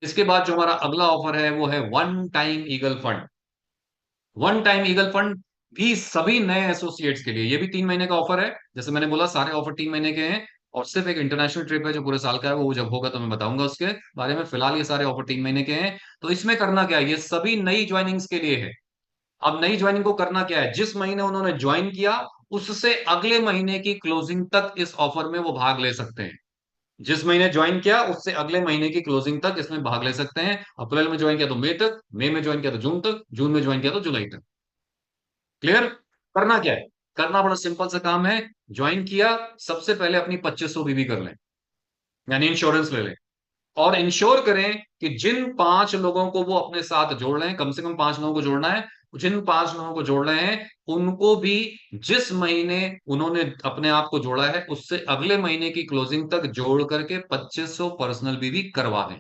इसके बाद जो हमारा अगला ऑफर है वो है one time eagle fund. One time eagle fund भी सभी नए एसोसिएट्स के लिए, ये भी 3 महीने का ऑफर है। जैसे मैंने बोला सारे ऑफर 3 महीने के हैं, और सिर्फ एक इंटरनेशनल ट्रिप है जो पूरे साल का है, वो जब होगा तो मैं बताऊंगा उसके बारे में। फिलहाल ये सारे ऑफर 3 महीने के हैं। तो इसमें करना क्या है, ये सभी नई ज्वाइनिंग्स के लिए है। अब नई ज्वाइनिंग को करना क्या है, जिस महीने उन्होंने ज्वाइन किया उससे अगले महीने की क्लोजिंग तक इस ऑफर में वो भाग ले सकते हैं। जिस महीने ज्वाइन किया उससे अगले महीने की क्लोजिंग तक इसमें भाग ले सकते हैं। अप्रैल में ज्वाइन किया तो मई तक, मई में ज्वाइन किया तो जून तक, जून में ज्वाइन किया तो जुलाई तक। क्लियर? करना क्या है, करना बड़ा सिंपल सा काम है। ज्वाइन किया, सबसे पहले अपनी 2500 बीबी कर लें, यानी इंश्योरेंस ले लें। और इंश्योर करें कि जिन 5 लोगों को वो अपने साथ जोड़ रहे हैं, कम से कम 5 लोगों को जोड़ना है, जिन 5 लोगों को जोड़ रहे हैं उनको भी जिस महीने उन्होंने अपने आप को जोड़ा है उससे अगले महीने की क्लोजिंग तक जोड़ करके 2500 पर्सनल बीबी करवा दें।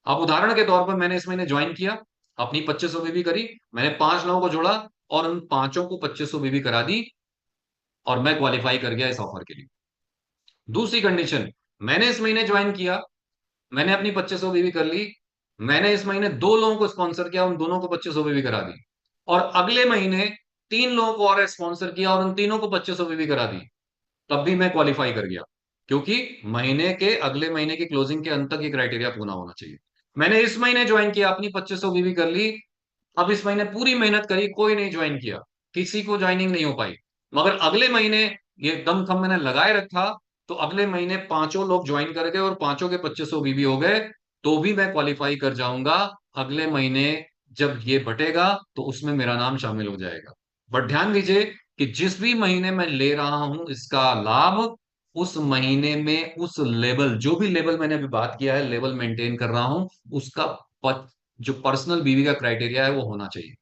अब उदाहरण के तौर पर मैंने इस महीने ज्वाइन किया, अपनी 2500 बीबी करी, मैंने 5 लोगों को जोड़ा और उन पांचों को 2500 बीबी करा दी, और मैं क्वालिफाई कर गया इस ऑफर के लिए। दूसरी कंडीशन, मैंने इस महीने ज्वाइन किया, मैंने अपनी 2500 बीवी कर ली, मैंने इस महीने 2 लोगों को स्पॉन्सर किया, उन दोनों को 2500 बीवी करा दी, और अगले महीने 3 लोगों को और स्पॉन्सर किया और उन तीनों को 2500 बीवी करा दी, तब भी मैं क्वालिफाई कर गया। क्योंकि महीने के अगले महीने की क्लोजिंग के अंत तक ये क्राइटेरिया पूरा होना चाहिए। मैंने इस महीने ज्वाइन किया, अपनी 2500 बीवी कर ली, अब इस महीने पूरी मेहनत करी, कोई नहीं ज्वाइन किया, किसी को ज्वाइनिंग नहीं हो पाई, मगर अगले महीने ये दमखम मैंने लगाए रखा, तो अगले महीने 5 लोग ज्वाइन कर गए और पांचों के 2500 बीबी हो गए, तो भी मैं क्वालिफाई कर जाऊंगा। अगले महीने जब ये बटेगा तो उसमें मेरा नाम शामिल हो जाएगा। बट ध्यान दीजिए कि जिस भी महीने मैं ले रहा हूं इसका लाभ, उस महीने में उस लेवल, जो भी लेवल मैंने अभी बात किया है, लेवल मेंटेन कर रहा हूं, उसका जो पर्सनल बीवी का क्राइटेरिया है वो होना चाहिए।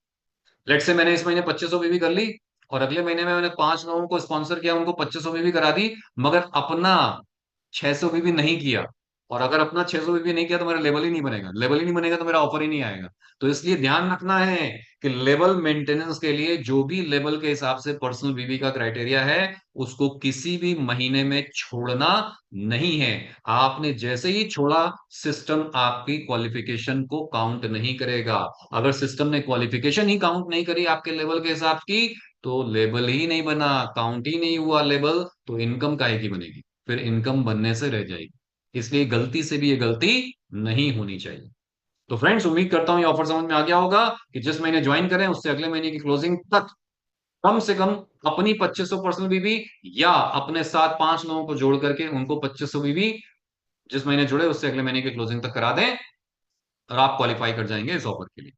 लेट से मैंने इस महीने 2500 बीवी कर ली, और अगले महीने में मैंने 5 लोगों को स्पॉन्सर किया, उनको 2500 बीवी करा दी, मगर अपना 600 बीवी नहीं किया। और अगर अपना 600 बीवी नहीं किया तो मेरा लेवल ही नहीं बनेगा, लेवल ही नहीं बनेगा तो मेरा ऑफर ही नहीं आएगा। तो इसलिए ध्यान रखना है कि लेवल मेंटेनेंस के लिए जो भी लेवल के हिसाब से पर्सनल बीवी का क्राइटेरिया है, उसको किसी भी महीने में छोड़ना नहीं है। आपने जैसे ही छोड़ा, सिस्टम आपकी क्वालिफिकेशन को काउंट नहीं करेगा। अगर सिस्टम ने क्वालिफिकेशन ही काउंट नहीं करी आपके लेवल के हिसाब की, तो लेवल ही नहीं बना, काउंट ही नहीं हुआ लेवल, तो इनकम काहे की बनेगी, फिर इनकम बनने से रह जाएगी। इसलिए गलती से भी ये गलती नहीं होनी चाहिए। तो फ्रेंड्स, उम्मीद करता हूं ये ऑफर समझ में आ गया होगा कि जिस महीने ज्वाइन करें उससे अगले महीने की क्लोजिंग तक कम से कम अपनी 2500 पर्सनल बीबी, या अपने साथ 5 लोगों को जोड़ करके उनको 2500 बीबी जिस महीने जुड़े उससे अगले महीने की क्लोजिंग तक करा दें, और आप क्वालिफाई कर जाएंगे इस ऑफर के लिए।